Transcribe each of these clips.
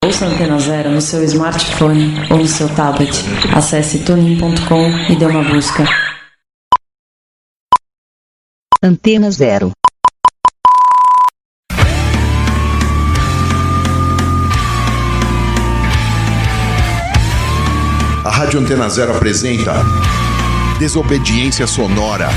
Ouça a Antena Zero no seu smartphone ou no seu tablet. Acesse tunin.com e dê uma busca. Antena Zero. A Rádio Antena Zero apresenta Desobediência Sonora.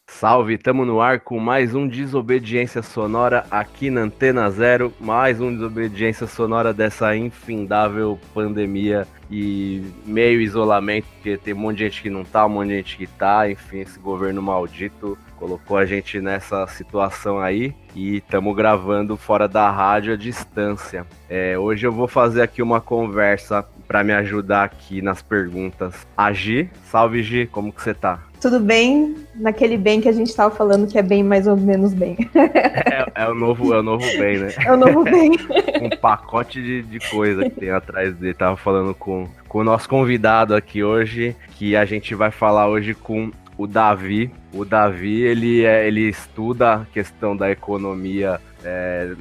Salve, tamo no ar com mais um Desobediência Sonora aqui na Antena Zero, mais um Desobediência Sonora dessa infindável pandemia e meio isolamento, porque tem um monte de gente que não tá, um monte de gente que tá, enfim, esse governo maldito colocou a gente nessa situação aí e estamos gravando fora da rádio à distância. Hoje eu vou fazer aqui uma conversa para me ajudar aqui nas perguntas. A Gi, salve Gi, como que você tá? Tudo bem, naquele bem que a gente estava falando que é bem mais ou menos bem. É o novo bem, né? É o novo bem. Um pacote de coisa que tem atrás dele. Tava falando com o nosso convidado aqui hoje, que a gente vai falar hoje com o Davi. O Davi, ele estuda a questão da economia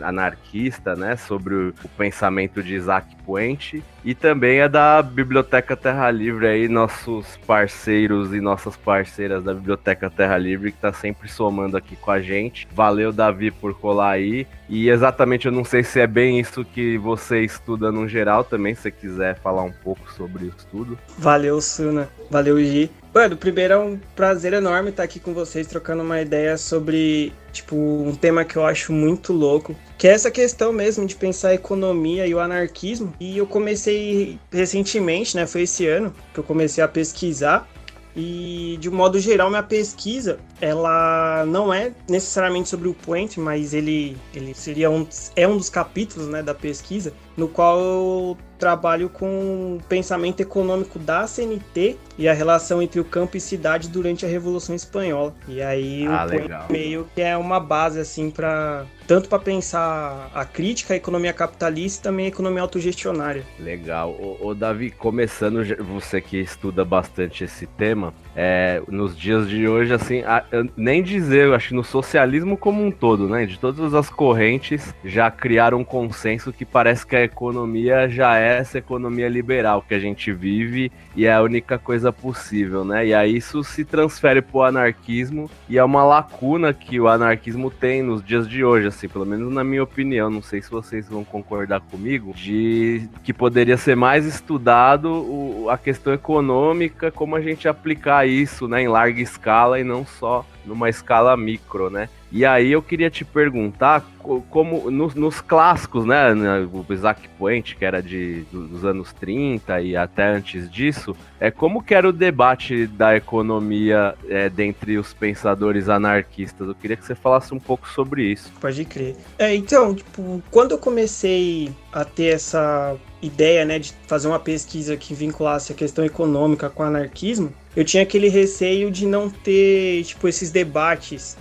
anarquista, né, sobre o pensamento de Isaac Puente, e também é da Biblioteca Terra Livre, aí, nossos parceiros e nossas parceiras da Biblioteca Terra Livre, que tá sempre somando aqui com a gente. Valeu, Davi, por colar aí. E exatamente, eu não sei se é bem isso que você estuda no geral também, se você quiser falar um pouco sobre o estudo. Valeu, Suna. Valeu, Gi. Mano, primeiro é um prazer enorme estar aqui com vocês, trocando uma ideia sobre, um tema que eu acho muito louco, que é essa questão mesmo de pensar a economia e o anarquismo. E eu comecei recentemente, né, foi esse ano que eu comecei a pesquisar. E, de um modo geral, minha pesquisa, ela não é necessariamente sobre o Puente, mas ele seria um dos capítulos, né, da pesquisa, no qual eu trabalho com o pensamento econômico da CNT e a relação entre o campo e cidade durante a Revolução Espanhola. E aí o Puente meio que é uma base assim tanto para pensar a crítica à economia capitalista e também a economia autogestionária. Legal. Ô Davi, começando, você que estuda bastante esse tema, nos dias de hoje, assim, nem dizer, eu acho que no socialismo como um todo, né, de todas as correntes já criaram um consenso que parece que a economia já é essa economia liberal que a gente vive e é a única coisa possível, né? E aí isso se transfere pro anarquismo e é uma lacuna que o anarquismo tem nos dias de hoje, assim, pelo menos na minha opinião, não sei se vocês vão concordar comigo, de que poderia ser mais estudado a questão econômica, como a gente aplicar isso, né, em larga escala e não só numa escala micro, né? E aí eu queria te perguntar, como nos clássicos, né, o Isaac Puente, que era dos anos 30 e até antes disso, como que era o debate da economia dentre os pensadores anarquistas? Eu queria que você falasse um pouco sobre isso. Pode crer. Então, quando eu comecei a ter essa ideia, né, de fazer uma pesquisa que vinculasse a questão econômica com o anarquismo, eu tinha aquele receio de não ter, esses debates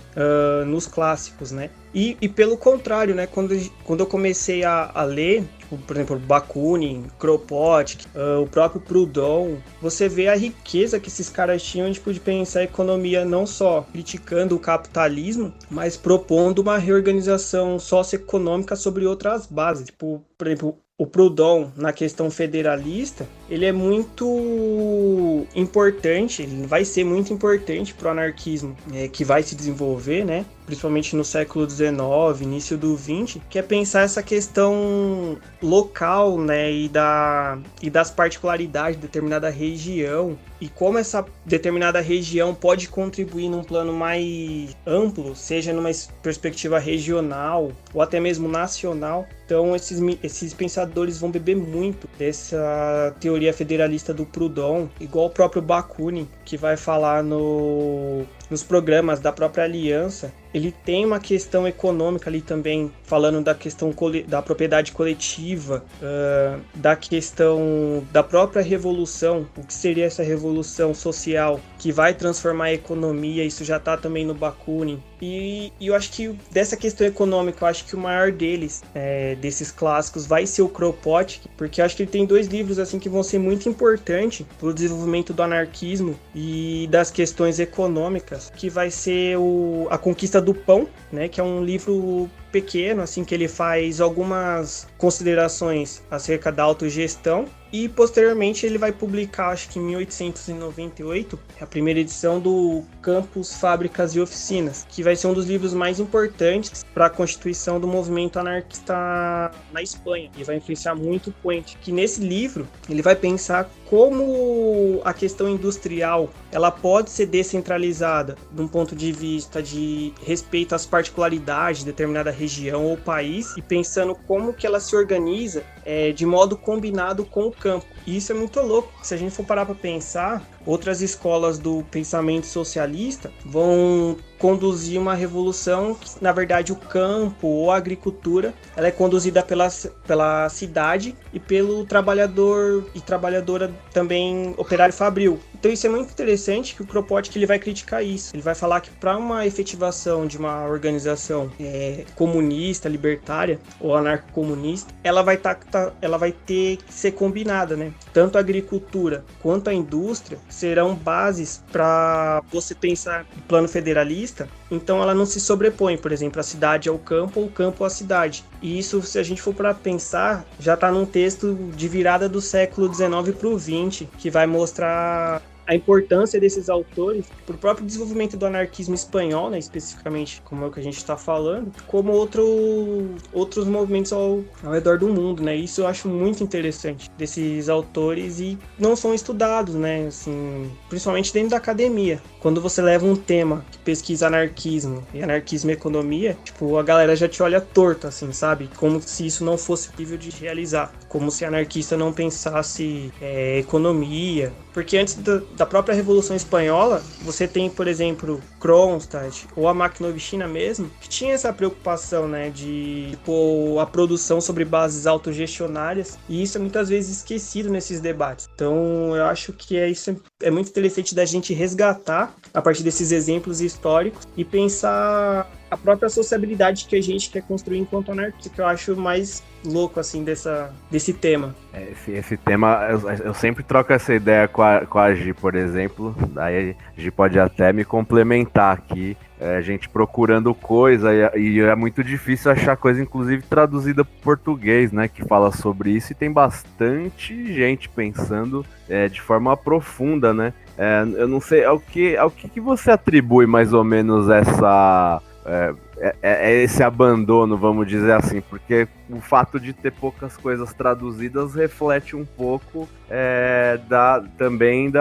nos clássicos, né? E pelo contrário, né, quando eu comecei a ler, por exemplo, Bakunin, Kropotkin, o próprio Proudhon, você vê a riqueza que esses caras tinham, de pensar a economia não só criticando o capitalismo, mas propondo uma reorganização socioeconômica sobre outras bases. Por exemplo, o Proudhon, na questão federalista, ele é muito importante, ele vai ser muito importante para o anarquismo que vai se desenvolver, né? Principalmente no século XIX, início do XX, que é pensar essa questão local, né, e das particularidades de determinada região, e como essa determinada região pode contribuir num plano mais amplo, seja numa perspectiva regional ou até mesmo nacional. Então esses pensadores vão beber muito dessa teoria federalista do Proudhon, igual o próprio Bakunin, que vai falar nos programas da própria Aliança. Ele tem uma questão econômica ali também, falando da questão da propriedade coletiva, da questão da própria revolução, o que seria essa revolução social que vai transformar a economia. Isso já está também no Bakunin. E eu acho que dessa questão econômica, eu acho que o maior desses clássicos vai ser o Kropotkin, porque eu acho que tem 2 livros assim que vão ser muito importantes para o desenvolvimento do anarquismo e das questões econômicas, que vai ser A Conquista do Pão, né, que é um livro pequeno, assim, que ele faz algumas considerações acerca da autogestão, e posteriormente ele vai publicar, acho que em 1898, a primeira edição do Campos, Fábricas e Oficinas, que vai ser um dos livros mais importantes para a constituição do movimento anarquista na Espanha, e vai influenciar muito o Puente, que nesse livro ele vai pensar como a questão industrial ela pode ser descentralizada de um ponto de vista de respeito às particularidades de determinada região ou país, e pensando como que ela se organiza de modo combinado com o campo. E isso é muito louco. Se a gente for parar para pensar, outras escolas do pensamento socialista vão conduzir uma revolução que, na verdade, o campo ou a agricultura ela é conduzida pela cidade e pelo trabalhador e trabalhadora também operário fabril. Então isso é muito interessante, que o Kropotkin ele vai criticar isso. Ele vai falar que para uma efetivação de uma organização comunista, libertária ou anarcocomunista, ela vai ter que ser combinada, né? Tanto a agricultura quanto a indústria serão bases para você pensar no plano federalista. Então ela não se sobrepõe, por exemplo, a cidade ao campo ou o campo à cidade. E isso, se a gente for para pensar, já está num texto de virada do século XIX para o XX, que vai mostrar a importância desses autores para o próprio desenvolvimento do anarquismo espanhol, né, especificamente, como é o que a gente está falando, como outros movimentos ao redor do mundo, né? Isso eu acho muito interessante desses autores, e não são estudados, né, assim, principalmente dentro da academia. Quando você leva um tema que pesquisa anarquismo e anarquismo e economia, tipo, a galera já te olha torto, assim, sabe? Como se isso não fosse possível de realizar. Como se anarquista não pensasse economia. Porque antes da própria Revolução Espanhola, você tem, por exemplo, Kronstadt ou a Makhnovshina mesmo, que tinha essa preocupação, né, de pôr a produção sobre bases autogestionárias, e isso é muitas vezes esquecido nesses debates. Então, eu acho que isso é muito interessante da gente resgatar a partir desses exemplos históricos e pensar a própria sociabilidade que a gente quer construir enquanto anarquista, que eu acho mais louco, assim, desse tema. Esse tema, eu sempre troco essa ideia com a Gi, por exemplo, daí a Gi pode até me complementar aqui, a gente procurando coisa, e é muito difícil achar coisa, inclusive, traduzida para português, né, que fala sobre isso, e tem bastante gente pensando de forma profunda, né. Eu não sei, ao que você atribui mais ou menos esse abandono, vamos dizer assim, porque o fato de ter poucas coisas traduzidas reflete um pouco também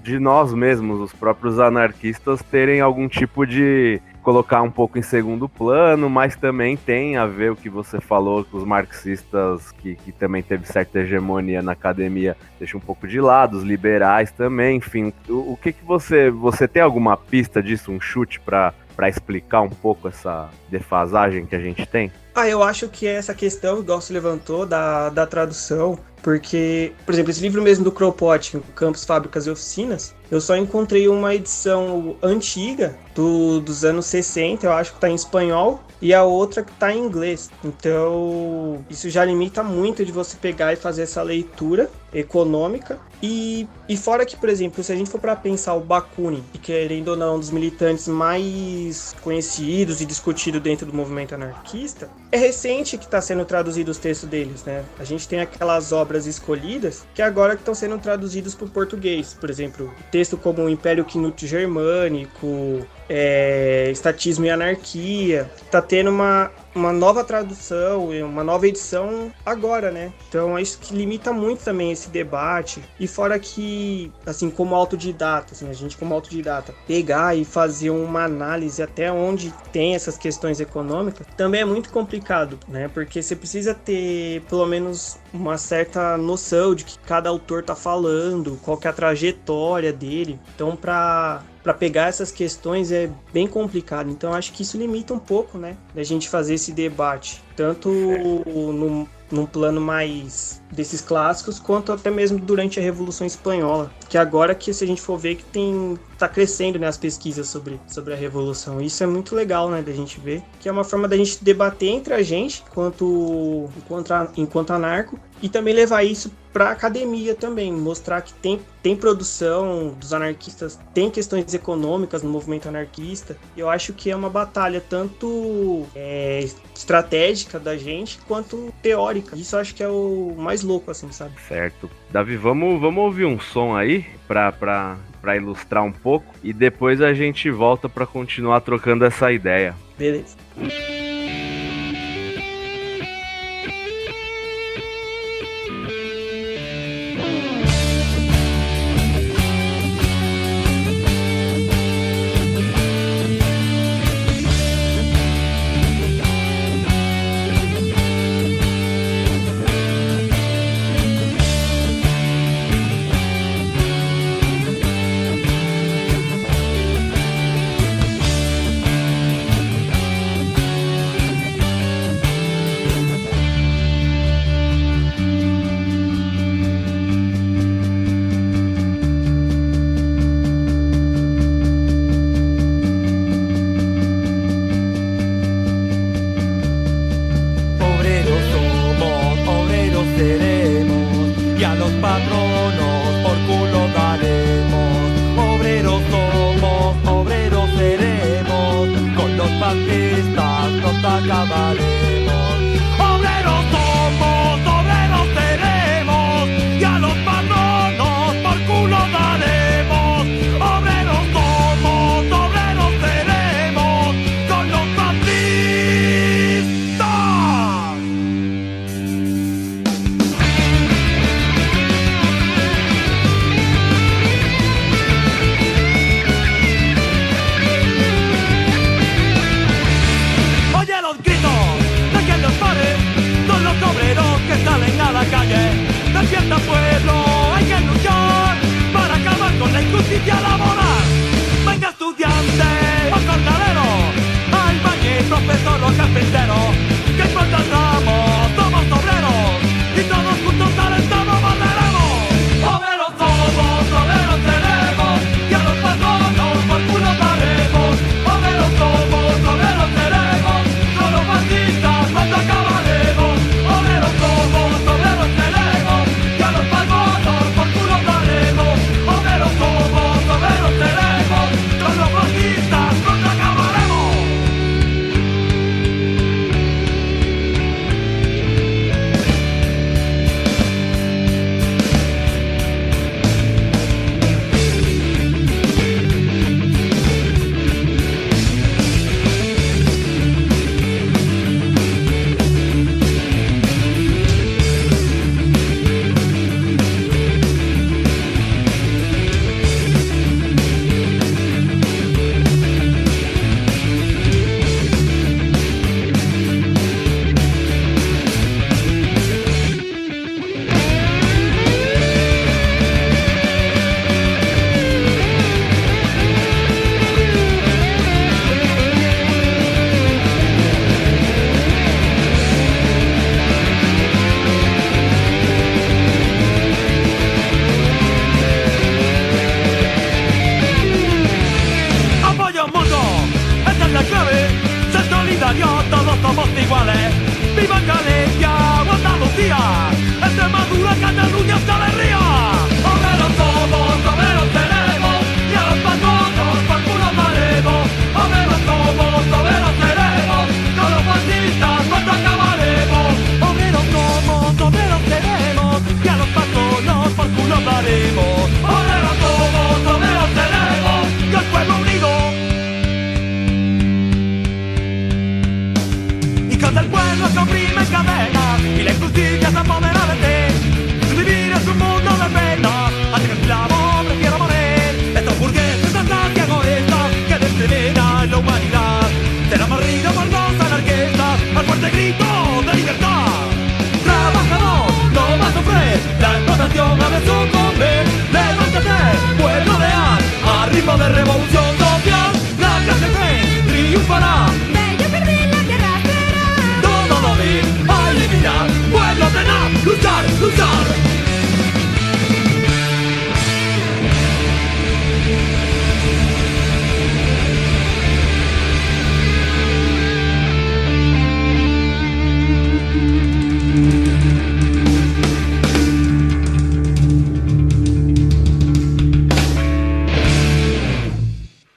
de nós mesmos, os próprios anarquistas, terem algum tipo de colocar um pouco em segundo plano, mas também tem a ver o que você falou com os marxistas, que também teve certa hegemonia na academia, deixa um pouco de lado, os liberais também, enfim. O que você tem alguma pista disso, um chute para explicar um pouco essa defasagem que a gente tem? Eu acho que essa questão, igual você levantou, da tradução, porque, por exemplo, esse livro mesmo do Kropotkin, Campos, Fábricas e Oficinas, eu só encontrei uma edição antiga dos anos 60, eu acho que está em espanhol, e a outra que está em inglês. Então, isso já limita muito de você pegar e fazer essa leitura econômica. E fora que, por exemplo, se a gente for para pensar o Bakunin, que querendo ou não, um dos militantes mais conhecidos e discutidos dentro do movimento anarquista, é recente que está sendo traduzido os textos deles, né? A gente tem aquelas obras escolhidas que agora estão sendo traduzidos para o português. Por exemplo, texto como o Império Knut Germânico, Estatismo e Anarquia, está tendo uma nova tradução, uma nova edição agora, né? Então é isso que limita muito também esse debate. E fora que, assim, como autodidata, assim, a gente como autodidata, pegar e fazer uma análise até onde tem essas questões econômicas, também é muito complicado, né? Porque você precisa ter, pelo menos, uma certa noção de que cada autor tá falando, qual que é a trajetória dele. Então, para pegar essas questões é bem complicado. Então, acho que isso limita um pouco, né, da gente fazer esse debate, tanto num plano mais desses clássicos, quanto até mesmo durante a Revolução Espanhola, que agora que, se a gente for ver, que tem tá crescendo, né, as pesquisas sobre a revolução. Isso é muito legal, né, da gente ver, que é uma forma da gente debater entre a gente, enquanto anarco, e também levar isso para a academia também, mostrar que tem produção dos anarquistas, tem questões econômicas no movimento anarquista. Eu acho que é uma batalha tanto estratégica da gente, quanto teórica. Isso eu acho que é o mais louco, assim, sabe? Certo. Davi, vamos ouvir um som aí para ilustrar um pouco e depois a gente volta para continuar trocando essa ideia. Beleza.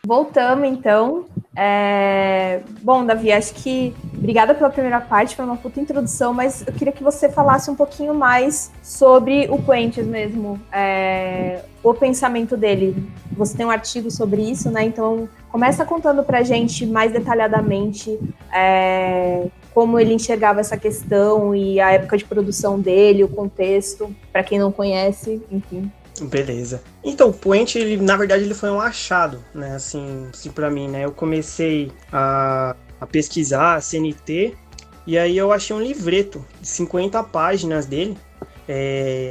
Voltamos, então. Bom, Davi, acho que obrigada pela primeira parte, foi uma puta introdução, mas eu queria que você falasse um pouquinho mais sobre o Puentes mesmo, o pensamento dele. Você tem um artigo sobre isso, né? Então, começa contando pra gente mais detalhadamente como ele enxergava essa questão e a época de produção dele, o contexto, para quem não conhece, enfim. Beleza. Então, o Puente, na verdade, ele foi um achado, né, assim pra mim, né, eu comecei a pesquisar a CNT, e aí eu achei um livreto de 50 páginas dele,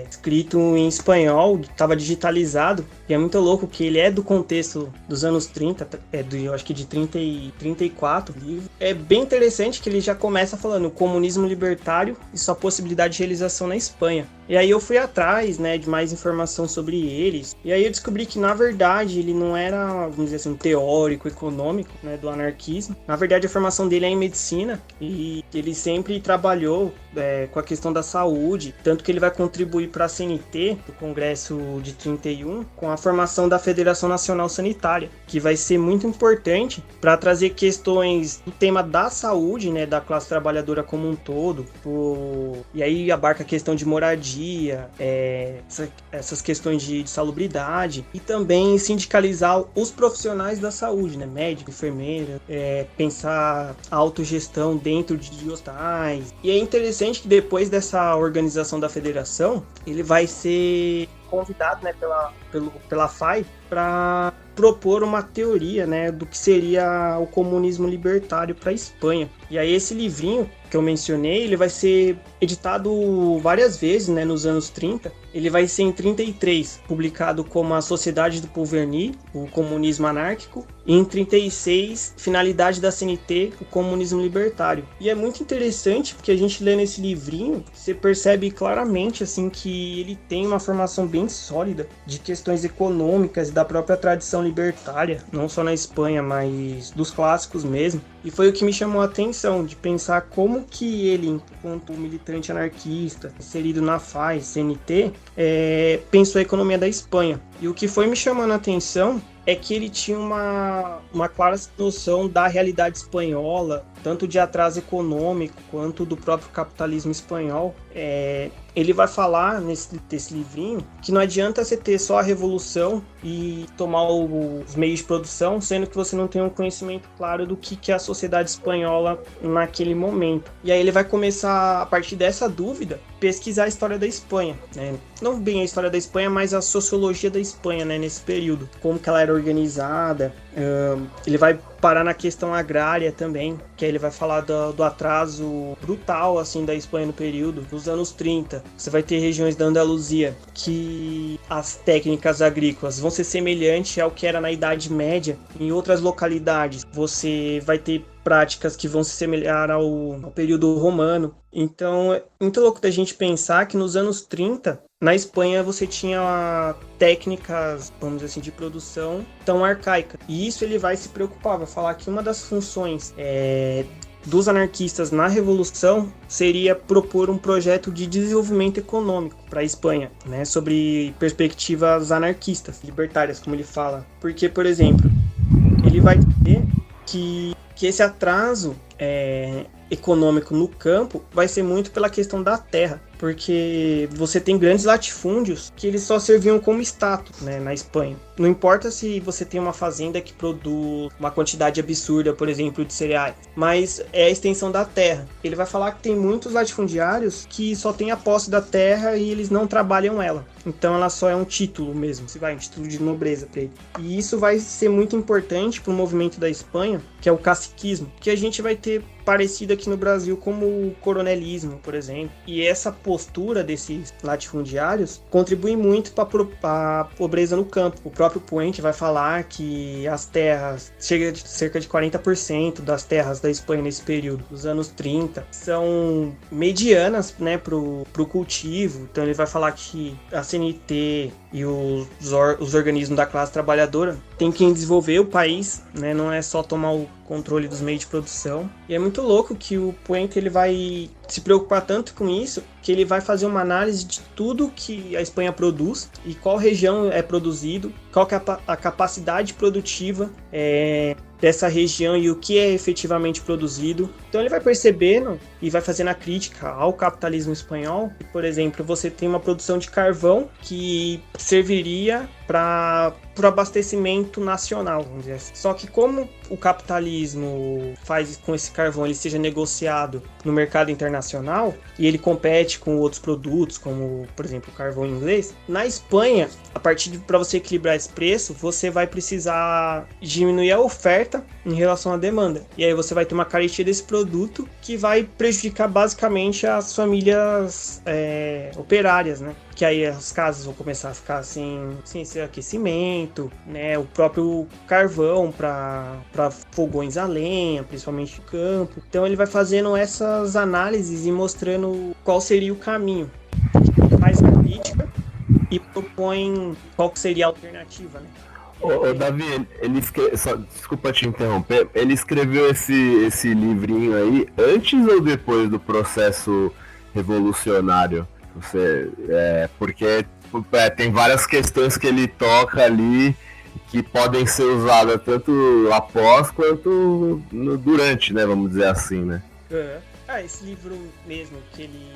escrito em espanhol, estava digitalizado, e é muito louco que ele é do contexto dos anos 30, eu acho que de 30 e 34. É bem interessante que ele já começa falando o comunismo libertário e sua possibilidade de realização na Espanha. E aí eu fui atrás, né, de mais informação sobre eles, e aí eu descobri que, na verdade, ele não era, vamos dizer assim, um teórico econômico, né, do anarquismo. Na verdade, a formação dele é em medicina, e ele sempre trabalhou com a questão da saúde, tanto que ele vai contribuir para a CNT, do Congresso de 31, com a formação da Federação Nacional Sanitária, que vai ser muito importante para trazer questões do tema da saúde, né, da classe trabalhadora como um todo, e aí abarca a questão de moradia, essas questões de salubridade, e também sindicalizar os profissionais da saúde, né, médico, enfermeira, pensar a autogestão dentro de hospitais. E é interessante que depois dessa organização da federação, ele vai ser convidado, né, pela FAI para propor uma teoria, né, do que seria o comunismo libertário para a Espanha. E aí esse livrinho que eu mencionei, ele vai ser editado várias vezes, né, nos anos 30. Ele vai ser em 33 publicado como A Sociedade do Pouvernir, o comunismo anárquico, e em 36, Finalidade da CNT, o comunismo libertário. E é muito interessante porque a gente lê nesse livrinho, você percebe claramente assim que ele tem uma formação bem sólida de questões econômicas e da própria tradição libertária, não só na Espanha, mas dos clássicos mesmo. E foi o que me chamou a atenção, de pensar como que ele, enquanto militante anarquista, inserido na FAI, CNT, pensou a economia da Espanha. E o que foi me chamando a atenção é que ele tinha uma clara noção da realidade espanhola, tanto de atraso econômico quanto do próprio capitalismo espanhol. Ele vai falar nesse livrinho que não adianta você ter só a revolução e tomar os meios de produção, sendo que você não tem um conhecimento claro do que é a sociedade espanhola naquele momento. E aí ele vai começar, a partir dessa dúvida, pesquisar a história da Espanha, né? Não bem a história da Espanha, mas a sociologia da Espanha, né, nesse período, como que ela era organizada. Ele vai parar na questão agrária também, que aí ele vai falar do atraso brutal assim da Espanha no período dos anos 30. Você vai ter regiões da Andaluzia que as técnicas agrícolas vão ser semelhantes ao que era na Idade Média. Em outras localidades você vai ter práticas que vão se semelhar ao período romano. Então é muito louco da gente pensar que nos anos 30, na Espanha, você tinha técnicas, vamos dizer assim, de produção tão arcaicas. E isso ele vai se preocupar, vai falar que uma das funções dos anarquistas na Revolução seria propor um projeto de desenvolvimento econômico para a Espanha, né, sobre perspectivas anarquistas, libertárias, como ele fala. Porque, por exemplo, ele vai dizer que esse atraso econômico no campo vai ser muito pela questão da terra, porque você tem grandes latifúndios que eles só serviam como status, né, na Espanha. Não importa se você tem uma fazenda que produz uma quantidade absurda, por exemplo, de cereais, mas é a extensão da terra. Ele vai falar que tem muitos latifundiários que só têm a posse da terra e eles não trabalham ela. Então ela só é um título mesmo, se vai, um título de nobreza para ele. E isso vai ser muito importante para o movimento da Espanha, que é o caciquismo, que a gente vai ter parecido aqui no Brasil como o coronelismo, por exemplo. E essa postura desses latifundiários contribui muito para a pobreza no campo. O próprio Puente vai falar que as terras, chega de cerca de 40% das terras da Espanha nesse período, dos anos 30, são medianas, né, para o cultivo. Então ele vai falar que a CNT e os organismos da classe trabalhadora tem que desenvolver o país, né? Não é só tomar o controle dos meios de produção. E é muito louco que o Puente ele vai se preocupar tanto com isso que ele vai fazer uma análise de tudo que a Espanha produz e qual região é produzido, qual que é a capacidade produtiva dessa região e o que é efetivamente produzido. Então ele vai percebendo e vai fazendo a crítica ao capitalismo espanhol. Por exemplo, você tem uma produção de carvão que serviria para o abastecimento nacional, vamos dizer assim. Só que como o capitalismo faz com esse carvão ele seja negociado no mercado internacional e ele compete com outros produtos, como, por exemplo, o carvão inglês, na Espanha, a partir para você equilibrar esse preço, você vai precisar diminuir a oferta em relação à demanda. E aí você vai ter uma carestia desse produto que vai prejudicar basicamente as famílias operárias, né? Que aí as casas vão começar a ficar sem esse aquecimento, né? O próprio carvão para fogões a lenha, principalmente no campo. Então ele vai fazendo essas análises e mostrando qual seria o caminho. Faz a crítica e propõe qual seria a alternativa, né? Ô, Davi, desculpa te interromper, ele escreveu esse livrinho aí antes ou depois do processo revolucionário? Porque tem várias questões que ele toca ali que podem ser usadas tanto após quanto durante, né? Vamos dizer assim, né? Esse livro mesmo que ele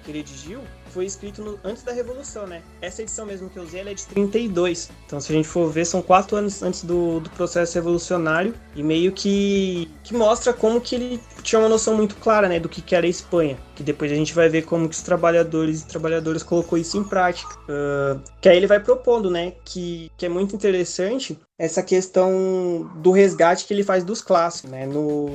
redigiu foi escrito antes da Revolução, né? Essa edição mesmo que eu usei, ela é de 32. Então, se a gente for ver, são 4 anos antes do processo revolucionário e meio que mostra como que ele tinha uma noção muito clara, né, do que era a Espanha. Que depois a gente vai ver como que os trabalhadores e trabalhadoras colocou isso em prática. Que aí ele vai propondo, né, que é muito interessante essa questão do resgate que ele faz dos clássicos, né?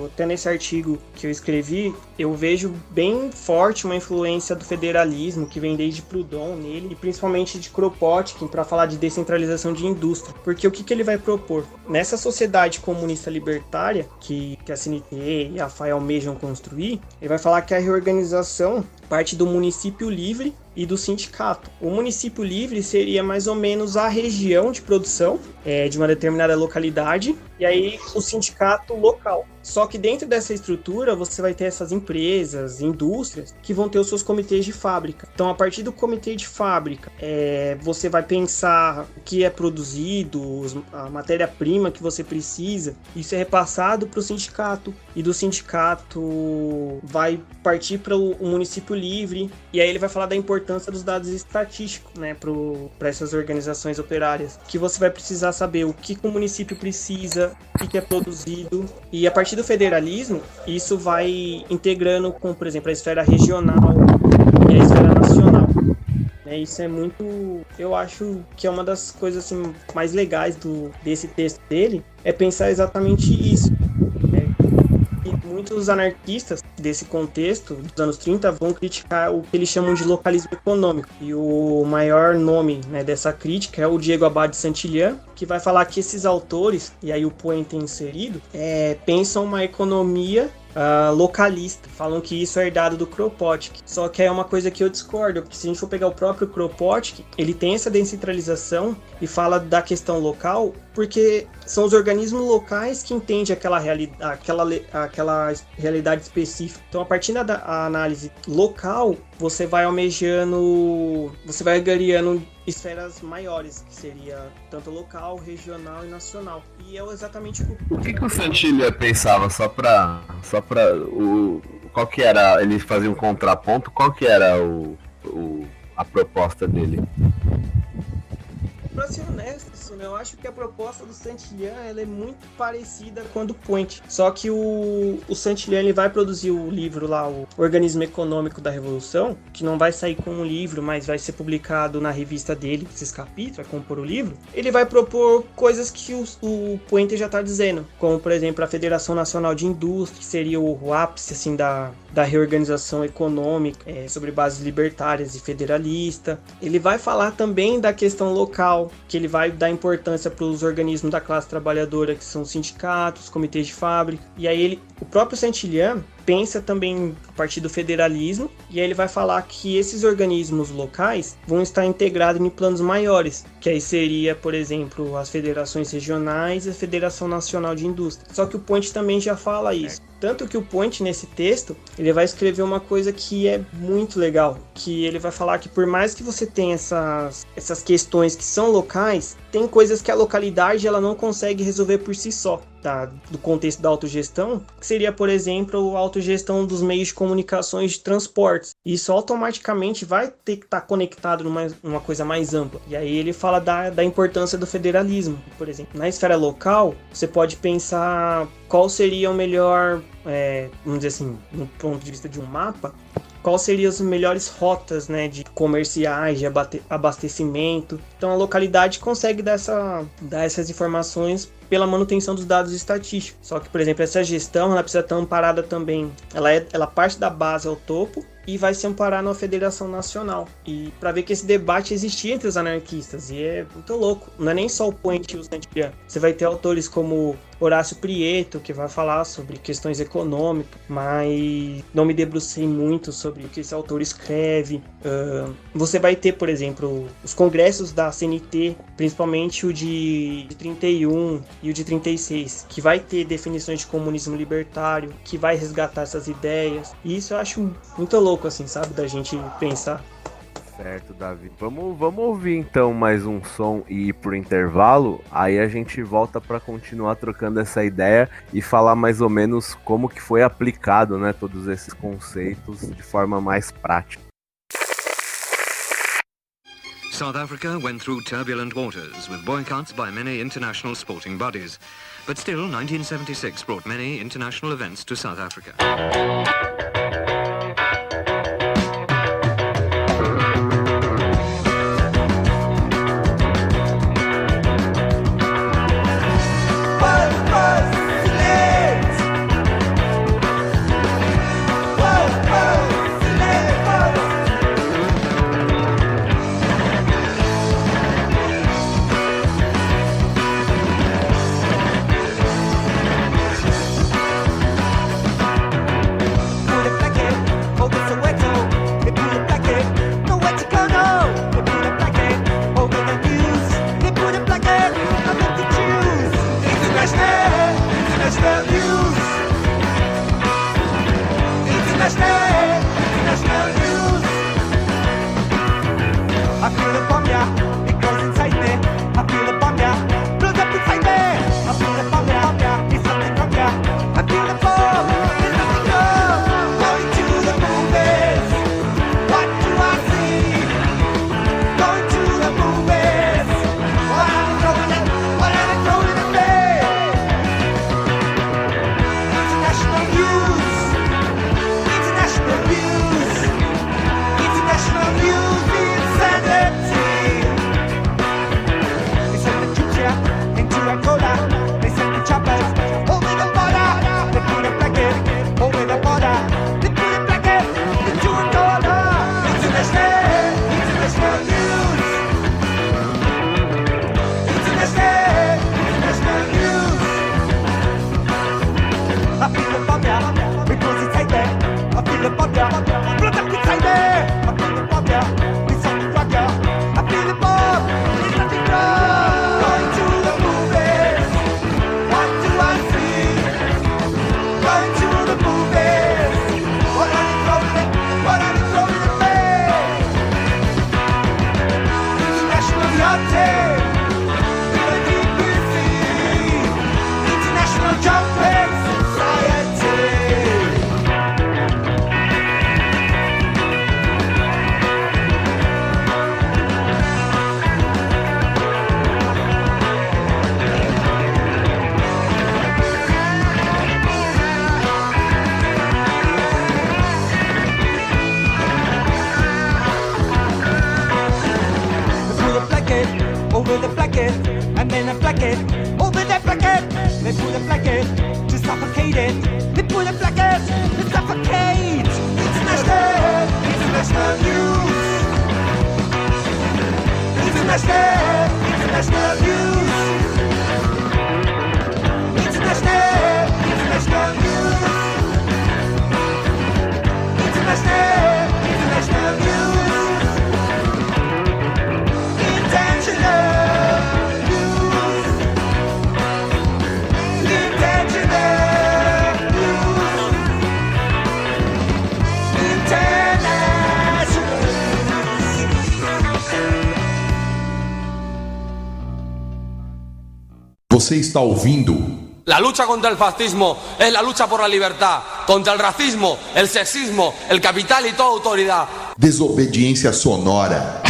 Até nesse artigo que eu escrevi, eu vejo bem forte uma influência do federalismo, que vem desde Proudhon nele, e principalmente de Kropotkin, para falar de descentralização de indústria. Porque o que ele vai propor? Nessa sociedade comunista libertária, que a CNT e a FAI almejam construir, ele vai falar que a reorganização parte do município livre e do sindicato. O município livre seria mais ou menos a região de produção de uma determinada localidade, e aí o sindicato local. Só que dentro dessa estrutura você vai ter essas empresas, indústrias, que vão ter os seus comitês de fábrica. Então, a partir do comitê de fábrica, você vai pensar o que é produzido, a matéria-prima que você precisa. Isso é repassado para o sindicato, e do sindicato vai partir para o município livre, e aí ele vai falar da importância dos dados estatísticos, né, para essas organizações operárias, que você vai precisar saber o que o município precisa, o que é produzido, e a partir do federalismo, isso vai integrando com, por exemplo, a esfera regional e a esfera nacional. Isso é muito... Eu acho que é uma das coisas assim, mais legais desse texto dele, é pensar exatamente isso. E muitos anarquistas desse contexto, dos anos 30, vão criticar o que eles chamam de localismo econômico. E o maior nome, né, dessa crítica é o Diego Abad de Santillán, que vai falar que esses autores, e aí o Puente inserido, pensam uma economia localista, falam que isso é herdado do Kropotkin. Só que é uma coisa que eu discordo, porque se a gente for pegar o próprio Kropotkin, ele tem essa descentralização e fala da questão local, porque são os organismos locais que entendem aquela realidade específica. Então, a partir da análise local, você vai ganhando esferas maiores, que seria tanto local, regional e nacional. E é exatamente o que o Santillán pensava, qual que era, ele fazia um contraponto, qual que era a proposta dele? Pra ser honesto, eu acho que a proposta do Santillán ela é muito parecida com a do Puente. Só que o Santillán ele vai produzir o livro lá, o Organismo Econômico da Revolução, que não vai sair com um livro, mas vai ser publicado na revista dele, esses capítulos, vai compor o livro. Ele vai propor coisas que o Puente já está dizendo, como, por exemplo, a Federação Nacional de Indústria, que seria o ápice assim, da reorganização econômica, sobre bases libertárias e federalista. Ele vai falar também da questão local, social, que ele vai dar importância para os organismos da classe trabalhadora, que são sindicatos, comitês de fábrica. E aí o próprio Saint-Hilaire pensa também a partir do federalismo, e aí ele vai falar que esses organismos locais vão estar integrados em planos maiores, que aí seria, por exemplo, as federações regionais e a Federação Nacional de Indústria. Só que o Point também já fala isso. Tanto que o Point, nesse texto, ele vai escrever uma coisa que é muito legal, que ele vai falar que por mais que você tenha essas questões que são locais, tem coisas que a localidade ela não consegue resolver por si só, tá? Do contexto da autogestão, que seria, por exemplo, a autogestão dos meios de comunicações de transportes. Isso automaticamente vai ter que estar conectado numa coisa mais ampla. E aí ele fala da importância do federalismo. Por exemplo, na esfera local, você pode pensar qual seria o melhor, vamos dizer assim, no ponto de vista de um mapa, quais seriam as melhores rotas, né, de comerciais, de abastecimento. Então a localidade consegue dar essas informações pela manutenção dos dados estatísticos. Só que, por exemplo, essa gestão ela precisa estar amparada também. Ela parte da base ao topo e vai se amparar na Federação Nacional. E para ver que esse debate existia entre os anarquistas, e é muito louco. Não é nem só o Point e o Saint-Hilaire. Você vai ter autores como Horácio Prieto, que vai falar sobre questões econômicas, mas não me debrucei muito sobre o que esse autor escreve. Você vai ter, por exemplo, os congressos da CNT, principalmente o de 31 e o de 36, que vai ter definições de comunismo libertário, que vai resgatar essas ideias. E isso eu acho muito louco, assim, sabe, da gente pensar. Certo, Davi. Vamos ouvir então mais um som e ir pro intervalo. Aí a gente volta para continuar trocando essa ideia e falar mais ou menos como que foi aplicado, né, todos esses conceitos de forma mais prática. South Africa went through turbulent waters with boycotts by many international sporting bodies. But still, 1976 brought many international events to South Africa. Você está ouvindo La lucha contra el fascismo es la lucha por la libertad, contra el racismo, el sexismo, el capital y toda autoridad. Desobediência Sonora.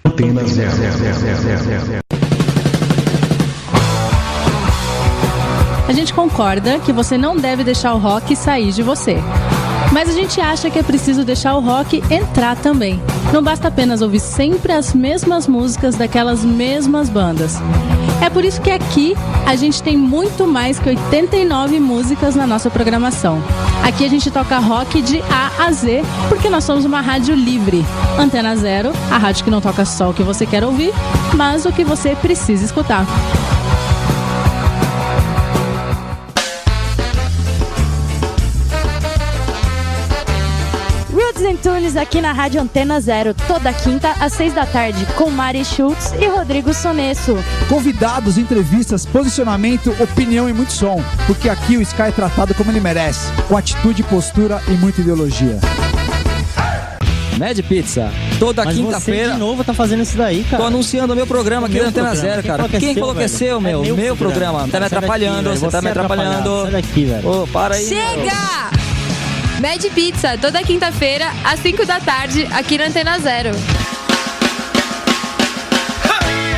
Antena Zero. A gente concorda que você não deve deixar o rock sair de você. Mas a gente acha que é preciso deixar o rock entrar também. Não basta apenas ouvir sempre as mesmas músicas daquelas mesmas bandas. É por isso que aqui a gente tem muito mais que 89 músicas na nossa programação. Aqui a gente toca rock de A a Z, porque nós somos uma rádio livre. Antena Zero, a rádio que não toca só o que você quer ouvir, mas o que você precisa escutar. Tunes aqui na Rádio Antena Zero, toda quinta às 6 da tarde, com Mari Schultz e Rodrigo Sonesso. Convidados, entrevistas, posicionamento, opinião e muito som, porque aqui o Sky é tratado como ele merece, com atitude, postura e muita ideologia. Mad Pizza, toda quinta-feira. Você de novo tá fazendo isso daí, cara. Tô anunciando o meu programa aqui na Antena Zero, cara. Quem falou que é seu, meu? Meu programa. Tá me atrapalhando, você tá me atrapalhando. Sai daqui, velho. Ô, para aí. Chega! Mad Pizza, toda quinta-feira, às 5 da tarde, aqui na Antena Zero.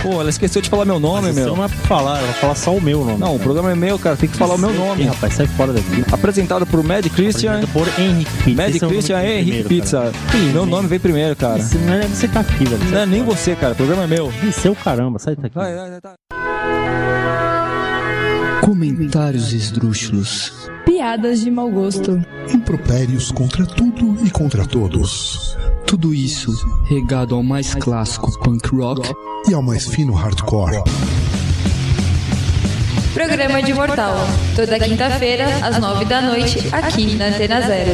Pô, ela esqueceu de falar meu nome, meu. Não é pra falar, ela vai falar só o meu nome. Não, o programa é meu, cara, tem que falar o meu nome. Ih, rapaz, sai fora daqui. Apresentado por Mad Christian. Por Henrique Pizza. Mad Christian e Henrique Pizza. Meu nome vem primeiro, cara. Você tá aqui, velho. Não é nem você, cara, o programa é meu. Ih, seu caramba, sai daqui. Vai. Comentários esdrúxulos. Piadas de mau gosto. Impropérios contra tudo e contra todos. Tudo isso regado ao mais clássico punk rock e ao mais fino hardcore. Programa de Mortal, toda quinta-feira, às 9 da noite, aqui na Antena Zero.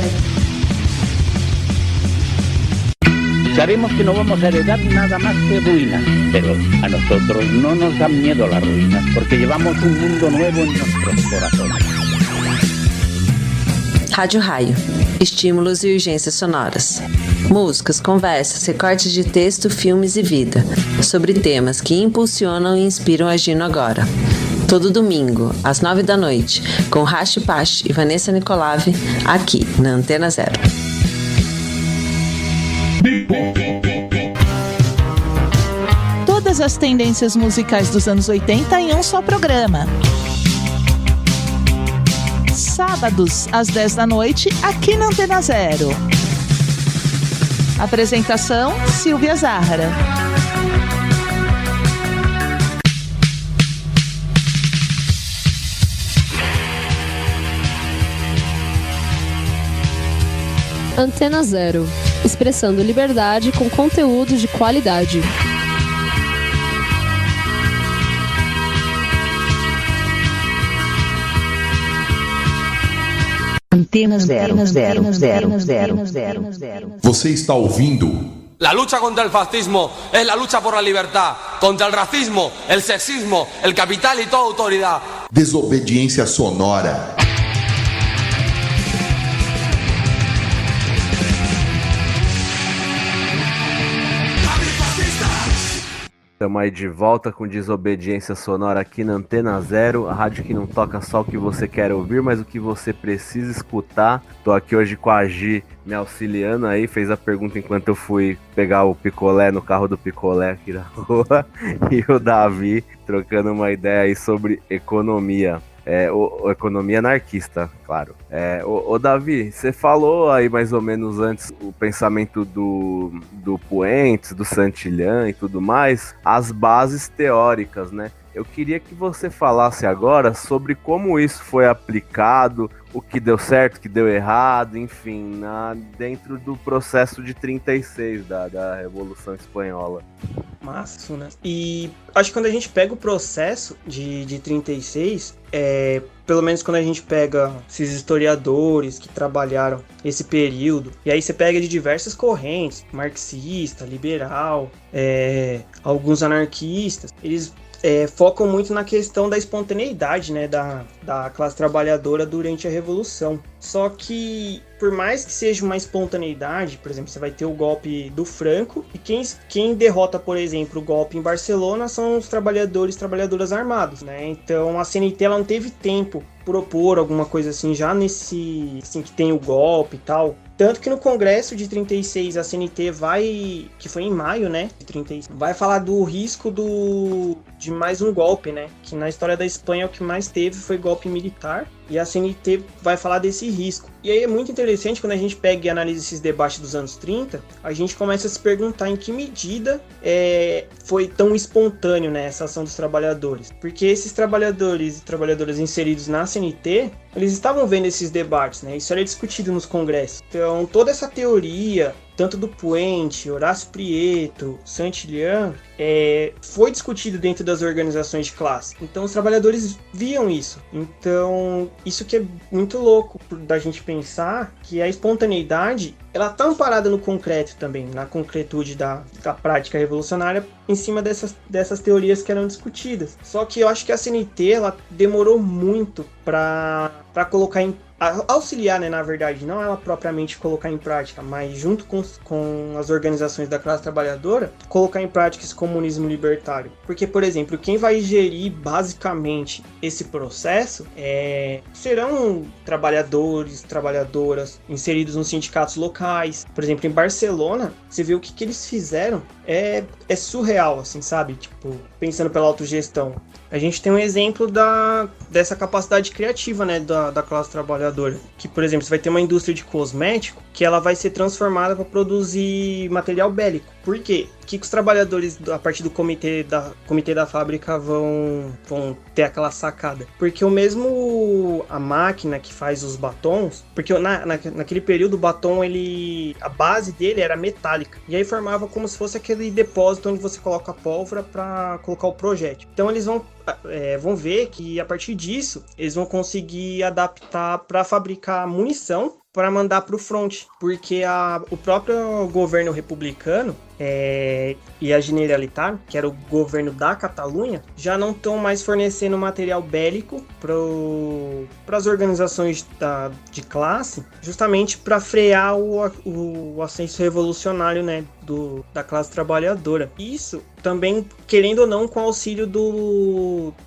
Sabemos que no vamos a heredar nada más que ruinas, pero a nosotros no nos dan miedo las ruinas, porque llevamos un mundo nuevo en nuestros corazones. Rádio Raio. Estímulos e urgências sonoras. Músicas, conversas, recortes de texto, filmes e vida. Sobre temas que impulsionam e inspiram Agindo Agora. Todo domingo, às 9 da noite, com Rashi Pash e Vanessa Nicolave, aqui na Antena Zero. Todas as tendências musicais dos anos 80 em um só programa. Sábados, às 10 da noite, aqui na Antena Zero. Apresentação, Silvia Zahara. Antena Zero, expressando liberdade com conteúdo de qualidade. Antena Zero. Você está ouvindo La lucha contra el fascismo es la lucha por la libertad, contra el racismo, el sexismo, el capital y toda autoridad. Desobediência Sonora. Estamos aí de volta com Desobediência Sonora aqui na Antena Zero, a rádio que não toca só o que você quer ouvir, mas o que você precisa escutar. Tô aqui hoje com a Gi me auxiliando aí, fez a pergunta enquanto eu fui pegar o picolé no carro do picolé aqui da rua, e o Davi trocando uma ideia aí sobre economia. Economia anarquista, claro. O Davi, você falou aí mais ou menos antes o pensamento do Puentes, do Santillan e tudo mais, as bases teóricas, né? Eu queria que você falasse agora sobre como isso foi aplicado, o que deu certo, o que deu errado, enfim, dentro do processo de 36 da Revolução Espanhola. Massa, né? E acho que quando a gente pega o processo de 36, pelo menos quando a gente pega esses historiadores que trabalharam esse período, e aí você pega de diversas correntes, marxista, liberal, alguns anarquistas, eles focam muito na questão da espontaneidade, né, da classe trabalhadora durante a Revolução. Só que, por mais que seja uma espontaneidade, por exemplo, você vai ter o golpe do Franco, e quem derrota, por exemplo, o golpe em Barcelona são os trabalhadores e trabalhadoras armados, né? Então a CNT ela não teve tempo propor alguma coisa assim, já nesse, assim, que tem o golpe e tal. Tanto que no Congresso de 36 a CNT vai, que foi em maio, né, de 36, vai falar do risco de mais um golpe, né, que na história da Espanha o que mais teve foi golpe militar, e a CNT vai falar desse risco. E aí é muito interessante quando a gente pega e analisa esses debates dos anos 30, a gente começa a se perguntar em que medida foi tão espontâneo, né, essa ação dos trabalhadores. Porque esses trabalhadores e trabalhadoras inseridos na CNT, eles estavam vendo esses debates, né, isso era discutido nos congressos. Então toda essa teoria, tanto do Puente, Horácio Prieto, Santillán, foi discutido dentro das organizações de classe. Então os trabalhadores viam isso. Então isso que é muito louco da gente pensar que a espontaneidade ela está amparada no concreto também, na concretude da prática revolucionária em cima dessas teorias que eram discutidas. Só que eu acho que a CNT ela demorou muito para colocar em auxiliar, né, na verdade, não ela propriamente colocar em prática, mas junto com as organizações da classe trabalhadora, colocar em prática esse comunismo libertário. Porque, por exemplo, quem vai gerir basicamente esse processo serão trabalhadores, trabalhadoras inseridos nos sindicatos locais. Por exemplo, em Barcelona, você vê o que eles fizeram, é surreal, assim, sabe? Tipo, pensando pela autogestão. A gente tem um exemplo dessa capacidade criativa, né, da classe trabalhadora. Que, por exemplo, você vai ter uma indústria de cosmético que ela vai ser transformada para produzir material bélico. Por quê? O que os trabalhadores, a partir do comitê da fábrica, vão ter aquela sacada? Porque a máquina que faz os batons, porque naquele período o batom, a base dele era metálica. E aí formava como se fosse aquele depósito onde você coloca a pólvora para colocar o projétil. Então eles vão ver que a partir disso eles vão conseguir adaptar para fabricar munição para mandar para o front, porque o próprio governo republicano e a Generalitat, que era o governo da Catalunha, já não estão mais fornecendo material bélico para as organizações de classe, justamente para frear o ascenso revolucionário, né, da classe trabalhadora. Isso também, querendo ou não, com auxílio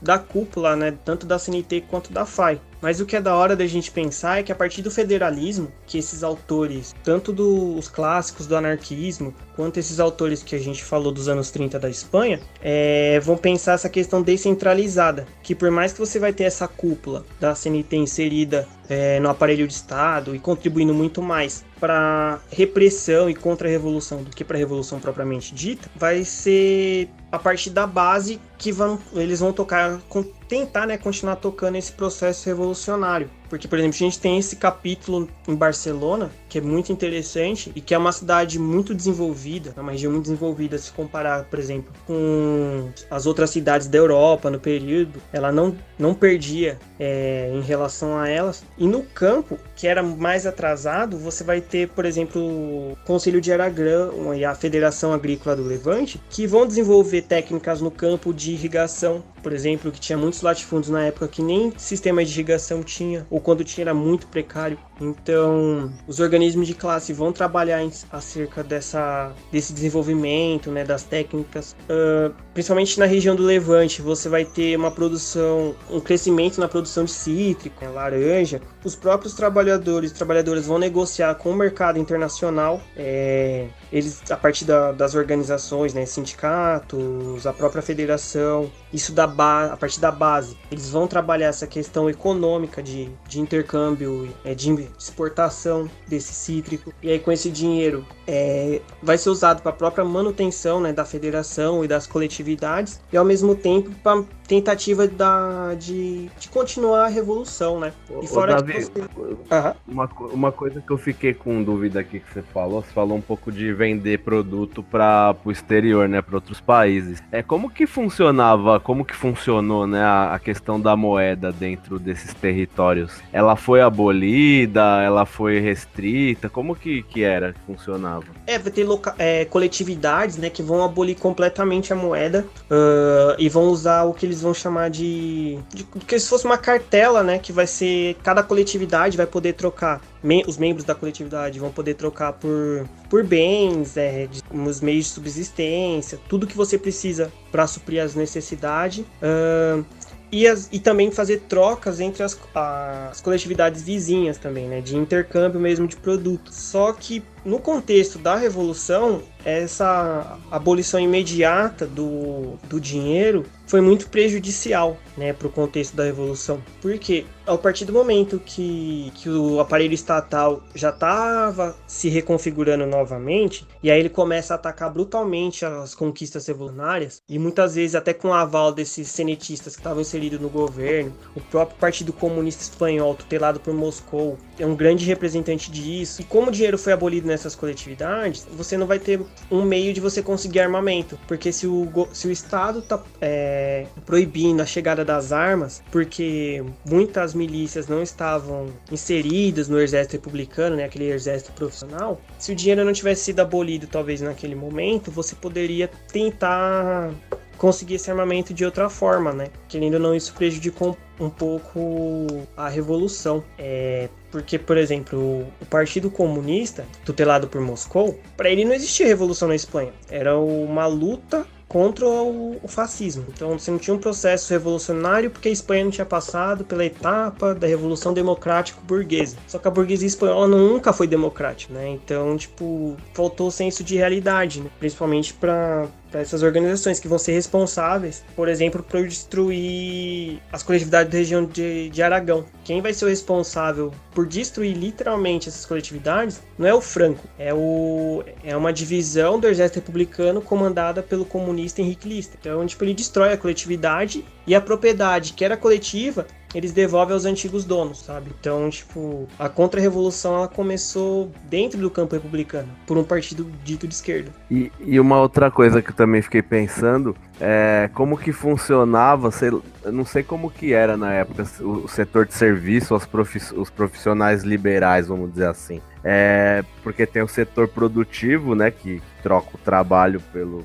da cúpula, né, tanto da CNT quanto da FAI. Mas o que é da hora da gente pensar é que a partir do federalismo, que esses autores, tanto dos clássicos do anarquismo, quanto esses autores que a gente falou dos anos 30 da Espanha, vão pensar essa questão descentralizada, que por mais que você vai ter essa cúpula da CNT inserida no aparelho de Estado e contribuindo muito mais para repressão e contra-revolução do que para a revolução propriamente dita, vai ser a partir da base que eles vão tentar, né, continuar tocando esse processo revolucionário. Porque, por exemplo, a gente tem esse capítulo em Barcelona, que é muito interessante e que é uma cidade muito desenvolvida, uma região muito desenvolvida se comparar, por exemplo, com as outras cidades da Europa no período. Ela não perdia em relação a elas. E no campo, que era mais atrasado, você vai ter, por exemplo, o Conselho de Aragrão e a Federação Agrícola do Levante, que vão desenvolver técnicas no campo de irrigação, por exemplo, que tinha muitos latifúndios na época que nem sistema de irrigação tinha, ou quando tinha era muito precário. Então, os organismos de classe vão trabalhar acerca desse desenvolvimento, né, das técnicas. Principalmente na região do Levante, você vai ter um crescimento na produção de cítrico, laranja. Os próprios trabalhadores e trabalhadoras vão negociar com o mercado internacional, eles, a partir das organizações, né, sindicatos, a própria federação. Isso dá a partir da base, eles vão trabalhar essa questão econômica de intercâmbio, de exportação desse cítrico. E aí com esse dinheiro vai ser usado para a própria manutenção, né, da federação e das coletividades, e ao mesmo tempo para tentativa de continuar a revolução, né? E fora Davi, uma coisa que eu fiquei com dúvida aqui que você falou um pouco de vender produto para o exterior, né, para outros países. Como que funcionou, né, a questão da moeda dentro desses territórios? Ela foi abolida? Ela foi restrita? Como que funcionava? Vai ter coletividades, né, que vão abolir completamente a moeda e vão usar o que eles vão chamar de que se fosse uma cartela, né, que vai ser, cada coletividade vai poder trocar, os membros da coletividade vão poder trocar por bens, os meios de subsistência, tudo que você precisa para suprir as necessidades, e também fazer trocas entre as coletividades vizinhas também, né, de intercâmbio mesmo de produtos. Só que no contexto da Revolução, essa abolição imediata do dinheiro foi muito prejudicial, né, para o contexto da Revolução. Porque a partir do momento que o aparelho estatal já estava se reconfigurando novamente, e aí ele começa a atacar brutalmente as conquistas revolucionárias, e muitas vezes até com o aval desses senetistas que estavam inseridos no governo, o próprio Partido Comunista Espanhol, tutelado por Moscou, é um grande representante disso. E como o dinheiro foi abolido nessas coletividades, você não vai ter um meio de você conseguir armamento, porque se o Estado está proibindo a chegada das armas, porque muitas milícias não estavam inseridas no exército republicano, né, aquele exército profissional, se o dinheiro não tivesse sido abolido talvez naquele momento, você poderia tentar conseguir esse armamento de outra forma, né? Querendo ou não, isso prejudicou um pouco a Revolução. Porque, por exemplo, o Partido Comunista, tutelado por Moscou, para ele não existia revolução na Espanha. Era uma luta contra o fascismo. Então você não tinha um processo revolucionário porque a Espanha não tinha passado pela etapa da Revolução Democrática Burguesa. Só que a burguesia espanhola nunca foi democrática, né? Então, faltou o senso de realidade, né? Principalmente para essas organizações que vão ser responsáveis, por exemplo, por destruir as coletividades da região de Aragão. Quem vai ser o responsável por destruir literalmente essas coletividades não é o Franco, é uma divisão do exército republicano comandada pelo comunista Henrique Lister. Então, ele destrói a coletividade e a propriedade que era coletiva, eles devolvem aos antigos donos, sabe? Então, a contra-revolução ela começou dentro do campo republicano, por um partido dito de esquerda. E uma outra coisa que eu também fiquei pensando como que funcionava, eu não sei como que era na época, o setor de serviço, os profissionais liberais, vamos dizer assim. Porque tem o setor produtivo, né, que troca o trabalho pelo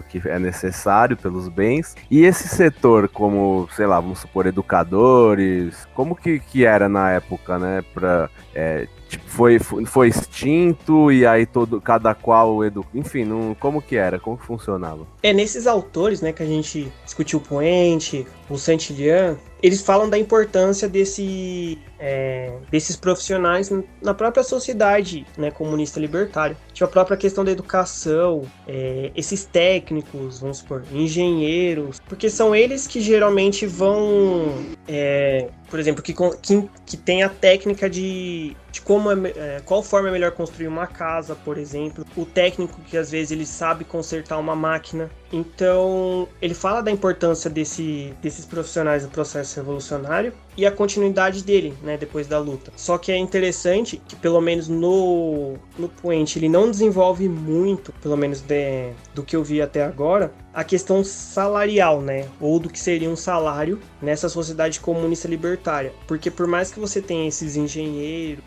que é necessário, pelos bens. E esse setor, como, sei lá, vamos supor, educadores, como que era na época, né, foi extinto e aí cada qual enfim, como que era, como que funcionava? Nesses autores, né, que a gente discutiu, o Puente, o Saint-Cyr, eles falam da importância desses profissionais na própria sociedade, né, comunista libertária. Tipo, a própria questão da educação, esses técnicos, vamos supor, engenheiros, porque são eles que geralmente vão, por exemplo, que tem a técnica de como qual forma é melhor construir uma casa, por exemplo. O técnico que às vezes ele sabe consertar uma máquina. Então, ele fala da importância desses profissionais do processo revolucionário e a continuidade dele, né, depois da luta. Só que é interessante que, pelo menos no Puente, ele não desenvolve muito, pelo menos do que eu vi até agora, a questão salarial, né, ou do que seria um salário nessa sociedade comunista libertária. Porque por mais que você tenha esses engenheiros,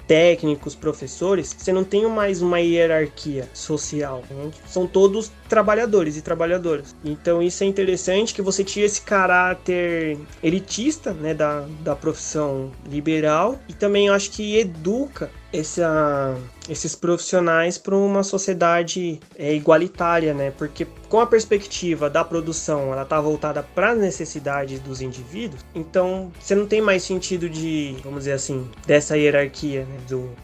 técnicos, professores, você não tem mais uma hierarquia social, né? São todos trabalhadores e trabalhadoras. Então isso é interessante, que você tira esse caráter elitista né, da profissão liberal e também eu acho que educa esses profissionais para uma sociedade igualitária, né? Porque com a perspectiva da produção, ela está voltada para as necessidades dos indivíduos, então você não tem mais sentido de, vamos dizer assim, dessa hierarquia, né?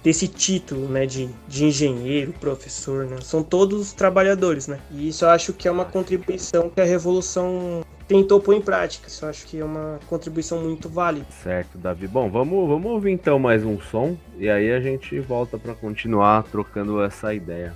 Desse título, né? De engenheiro, professor, né? São todos trabalhadores, né? E isso eu acho que é uma contribuição que a Revolução tentou pôr em prática. Isso eu acho que é uma contribuição muito válida. Certo, Davi. Bom, vamos ouvir então mais um som e aí a gente volta para continuar trocando essa ideia.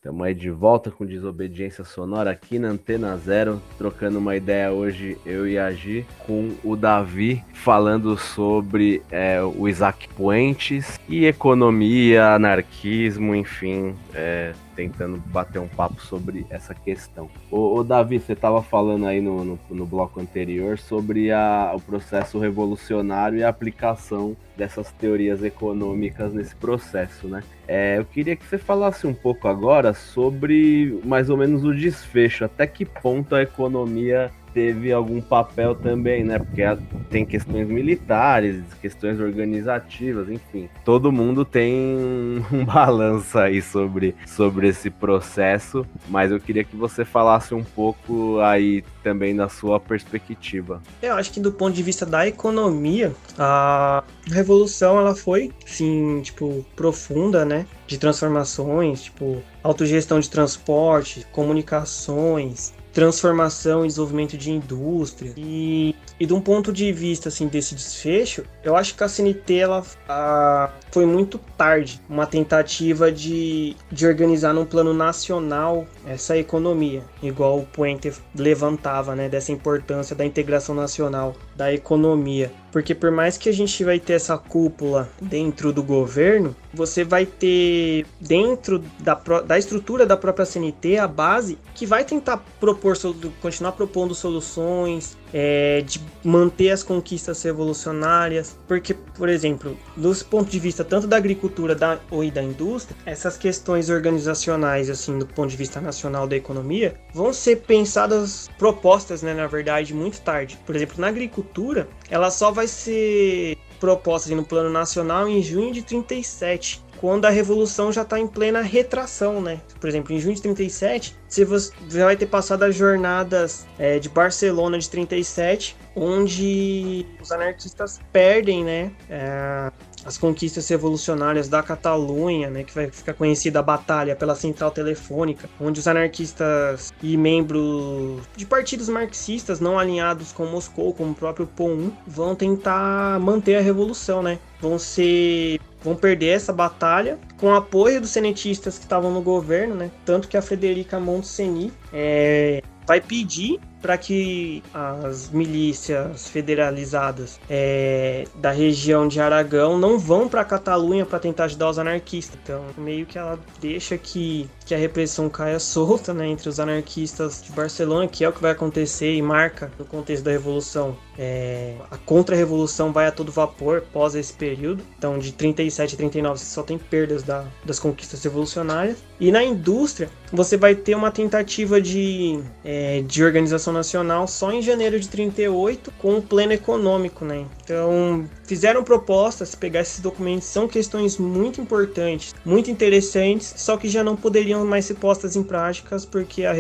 Estamos aí de volta com Desobediência Sonora aqui na Antena Zero, trocando uma ideia hoje, eu e a Gi, com o Davi, falando sobre o Isaac Puentes e economia, anarquismo, enfim, tentando bater um papo sobre essa questão. Ô Davi, você estava falando aí no bloco anterior sobre o processo revolucionário e a aplicação dessas teorias econômicas nesse processo, né? Eu queria que você falasse um pouco agora sobre mais ou menos o desfecho, até que ponto a economia teve algum papel também, né? Porque tem questões militares, questões organizativas, enfim. Todo mundo tem um balanço aí sobre esse processo, mas eu queria que você falasse um pouco aí também da sua perspectiva. Eu acho que do ponto de vista da economia, a revolução ela foi, sim, tipo, profunda, né? De transformações, tipo, autogestão de transporte, comunicações, transformação e desenvolvimento de indústria. E de um ponto de vista assim, desse desfecho, eu acho que a CNT ela, foi muito tarde uma tentativa de organizar num plano nacional essa economia, igual o Puente levantava, né, dessa importância da integração nacional da economia. Porque por mais que a gente vai ter essa cúpula dentro do governo, você vai ter dentro da estrutura da própria CNT a base que vai tentar continuar propondo soluções, de manter as conquistas revolucionárias. Porque, por exemplo, do ponto de vista tanto da agricultura e da indústria, essas questões organizacionais, assim, do ponto de vista nacional da economia, vão ser pensadas, propostas, né, na verdade, muito tarde. Por exemplo, na agricultura, ela só vai ser proposta assim, no plano nacional em junho de 37, quando a revolução já está em plena retração, né? Por exemplo, em junho de 37, você vai ter passado as jornadas de Barcelona de 37, onde os anarquistas perdem, né, as conquistas revolucionárias da Catalunha, né, que vai ficar conhecida a batalha pela central telefônica, onde os anarquistas e membros de partidos marxistas não alinhados com Moscou, como o próprio POUM, vão tentar manter a revolução, né? Vão perder essa batalha com o apoio dos senetistas que estavam no governo, né? Tanto que a Frederica Montseny vai pedir para que as milícias federalizadas da região de Aragão não vão para a Catalunha para tentar ajudar os anarquistas. Então, meio que ela deixa que a repressão caia solta, né, entre os anarquistas de Barcelona, que é o que vai acontecer e marca no contexto da Revolução. A contra-revolução vai a todo vapor pós esse período. Então, de 37 a 39, você só tem perdas das conquistas revolucionárias. E na indústria, você vai ter uma tentativa de organização nacional só em janeiro de 38, com o plano econômico, né? Então, fizeram propostas, se pegar esses documentos, são questões muito importantes, muito interessantes, só que já não poderiam mais ser postas em práticas porque a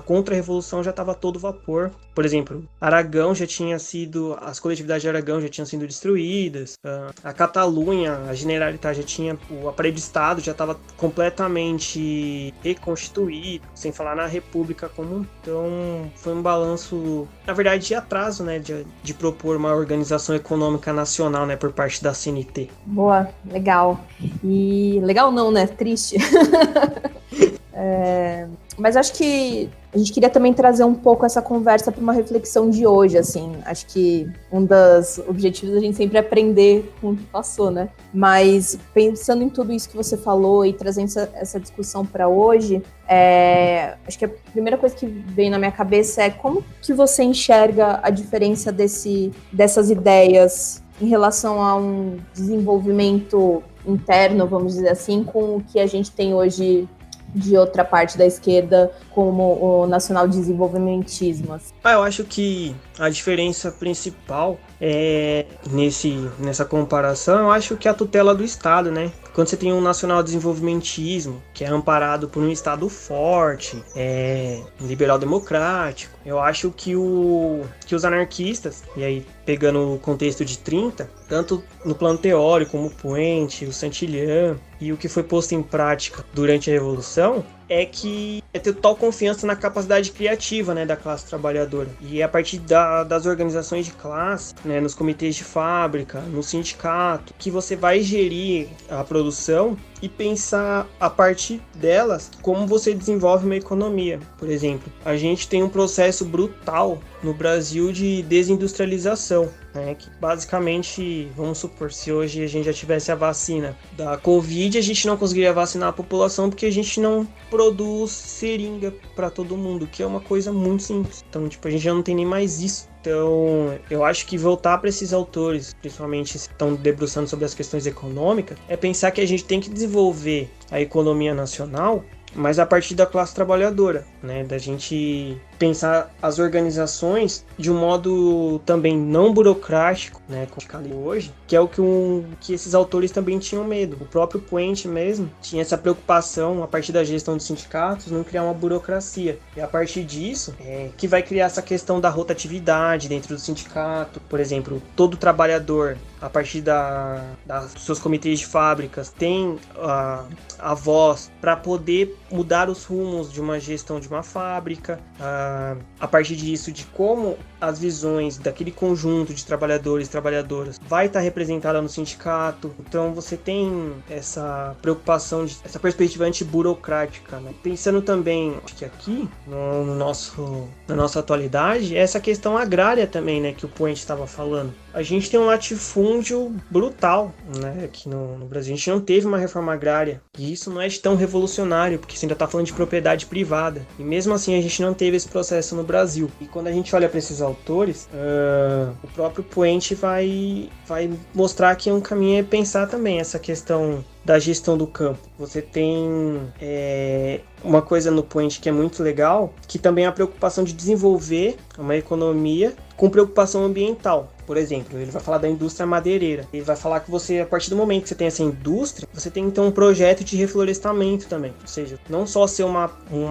contra-revolução já estava a todo vapor. Por exemplo, Aragão já tinha sido, as coletividades de Aragão já tinham sido destruídas, a Catalunha, a Generalitat já tinha, o aparelho de Estado já estava completamente reconstituído, sem falar na República comum. Então, foi um balanço, na verdade, de atraso, né, de propor uma organização econômica nacional, né, por parte da CNT. Boa, legal. E legal não, né? Triste. Mas acho que a gente queria também trazer um pouco essa conversa para uma reflexão de hoje, assim. Acho que um dos objetivos da gente sempre é aprender com o que passou, né? Mas pensando em tudo isso que você falou e trazendo essa discussão para hoje, acho que a primeira coisa que vem na minha cabeça é como que você enxerga a diferença dessas ideias em relação a um desenvolvimento interno, vamos dizer assim, com o que a gente tem hoje de outra parte da esquerda, como o nacional-desenvolvimentismo. Eu acho que a diferença principal nessa comparação, eu acho que é a tutela do Estado, né? Quando você tem um nacional-desenvolvimentismo, que é amparado por um Estado forte, liberal-democrático, eu acho que os anarquistas, e aí pegando o contexto de 30, tanto no plano teórico como o Puente, o Saint-Hilaire, e o que foi posto em prática durante a Revolução, é que é ter total confiança na capacidade criativa, né, da classe trabalhadora. E a partir das organizações de classe, né, nos comitês de fábrica, no sindicato, que você vai gerir a produção e pensar a partir delas como você desenvolve uma economia. Por exemplo, a gente tem um processo brutal no Brasil de desindustrialização, né, que basicamente, vamos supor, se hoje a gente já tivesse a vacina da Covid, a gente não conseguiria vacinar a população porque a gente não produz seringa para todo mundo, que é uma coisa muito simples. Então, a gente já não tem nem mais isso. Então, eu acho que voltar para esses autores, principalmente se estão debruçando sobre as questões econômicas, é pensar que a gente tem que desenvolver a economia nacional, mas a partir da classe trabalhadora, né? Da gente pensar as organizações de um modo também não burocrático, né, como hoje, que é o que esses autores também tinham medo. O próprio Puente mesmo tinha essa preocupação, a partir da gestão dos sindicatos, não criar uma burocracia. E a partir disso, que vai criar essa questão da rotatividade dentro do sindicato. Por exemplo, todo trabalhador, a partir dos seus comitês de fábricas, tem a voz para poder mudar os rumos de uma gestão de uma fábrica. a partir disso, de como as visões daquele conjunto de trabalhadores e trabalhadoras vai estar representada no sindicato. Então você tem essa preocupação, essa perspectiva antiburocrática, né? Pensando também, acho que aqui, na nossa atualidade, essa questão agrária também, né, que o Puente estava falando. A gente tem um latifúndio brutal, né, aqui no Brasil. A gente não teve uma reforma agrária, e isso não é tão revolucionário, porque você ainda está falando de propriedade privada. E mesmo assim a gente não teve esse processo no Brasil. E quando a gente olha para esses autores, o próprio Puente vai mostrar que um caminho é pensar também essa questão da gestão do campo. Você tem uma coisa no Puente que é muito legal, que também é a preocupação de desenvolver uma economia com preocupação ambiental. Por exemplo, ele vai falar da indústria madeireira. Ele vai falar que você, a partir do momento que você tem essa indústria, você tem então um projeto de reflorestamento também. Ou seja, não só ser uma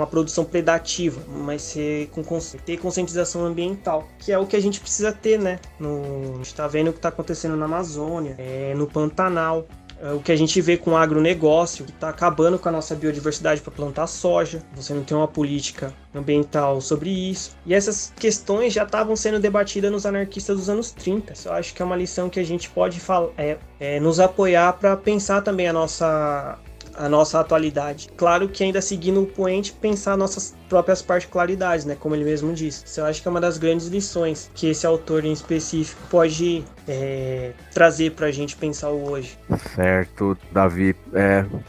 produção predativa, mas ter conscientização ambiental, que é o que a gente precisa ter, né? A gente está vendo o que está acontecendo na Amazônia, no Pantanal. O que a gente vê com o agronegócio, que está acabando com a nossa biodiversidade para plantar soja. Você não tem uma política ambiental sobre isso. E essas questões já estavam sendo debatidas nos anarquistas dos anos 30. Eu acho que é uma lição que a gente pode nos apoiar para pensar também a nossa atualidade. Claro que ainda seguindo o Puente, pensar nossas próprias particularidades, né? Como ele mesmo disse. Isso eu acho que é uma das grandes lições que esse autor em específico pode trazer pra gente pensar o hoje. Certo, Davi.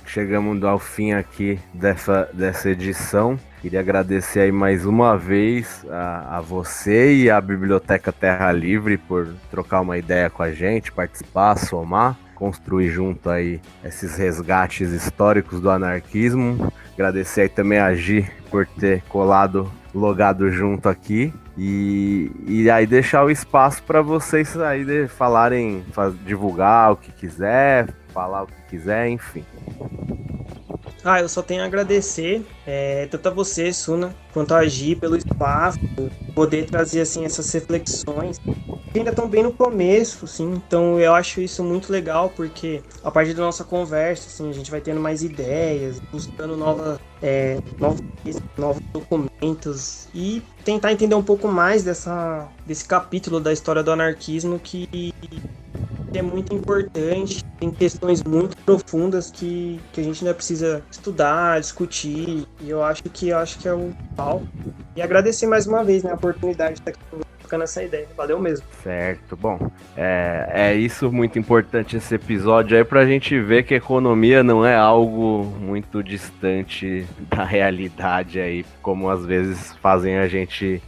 Chegamos ao fim aqui dessa edição. Queria agradecer aí mais uma vez a você e a Biblioteca Terra Livre por trocar uma ideia com a gente, participar, somar, construir junto aí esses resgates históricos do anarquismo. Agradecer aí também a Gi por ter logado junto aqui. E aí deixar o espaço para vocês aí falarem, divulgar o que quiser, falar o que quiser, enfim. Eu só tenho a agradecer tanto a você, Suna, quanto a Gi pelo espaço, poder trazer assim, essas reflexões que ainda estão bem no começo, assim, então eu acho isso muito legal, porque a partir da nossa conversa, assim, a gente vai tendo mais ideias, buscando novos documentos e tentar entender um pouco mais desse capítulo da história do anarquismo que é muito importante, tem questões muito profundas que a gente ainda precisa estudar, discutir, e eu acho que é o tal. E agradecer mais uma vez, né, a oportunidade de estar aqui tocando essa ideia. Valeu mesmo. Certo, bom, é isso muito importante esse episódio aí pra gente ver que a economia não é algo muito distante da realidade aí, como às vezes fazem a gente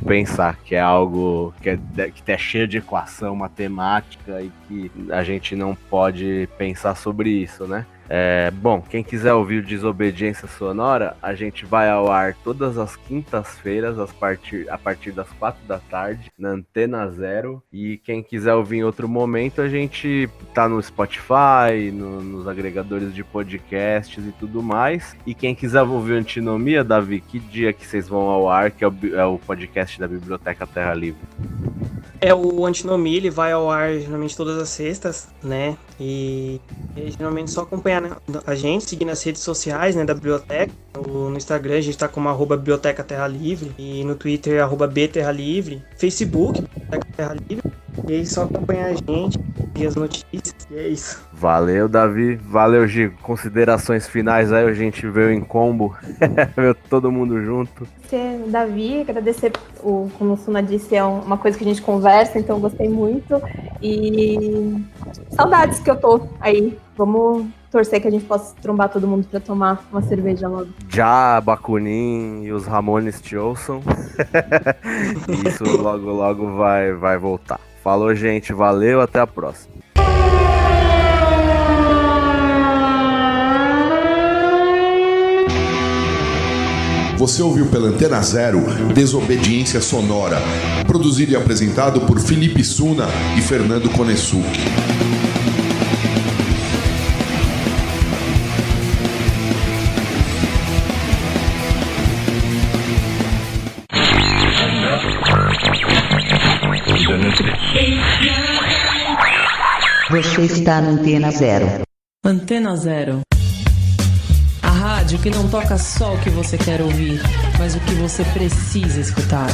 pensar, que é algo que é cheio de equação matemática e que a gente não pode pensar sobre isso, né? Bom, quem quiser ouvir o Desobediência Sonora, a gente vai ao ar todas as quintas-feiras a partir das 4 da tarde na Antena Zero, e quem quiser ouvir em outro momento, a gente tá no Spotify, nos agregadores de podcasts e tudo mais. E quem quiser ouvir Antinomia, Davi, que dia que vocês vão ao ar, que é o podcast da Biblioteca Terra Livre? O Antinomia, ele vai ao ar geralmente todas as sextas, né? E geralmente só acompanhar, né, a gente, seguir nas redes sociais, né, da biblioteca. No Instagram a gente tá como @Biblioteca Terra Livre, e no Twitter @BTerraLivre, Facebook Biblioteca Terra Livre. E aí só acompanhar a gente e as notícias, e é isso. Valeu, Davi. Valeu, Gi. Considerações finais aí, a gente veio em combo, veio todo mundo junto. Davi, agradecer, como o Suna disse, é uma coisa que a gente conversa, então eu gostei muito. E saudades que eu tô aí. Vamos torcer que a gente possa trombar todo mundo pra tomar uma cerveja logo. Já, Bakunin e os Ramones te ouçam. Isso logo vai voltar. Falou, gente. Valeu, até a próxima. Você ouviu pela Antena Zero Desobediência Sonora, produzido e apresentado por Felipe Suna e Fernando Konesuki. Você está na Antena Zero. Antena Zero. A rádio que não toca só o que você quer ouvir, mas o que você precisa escutar.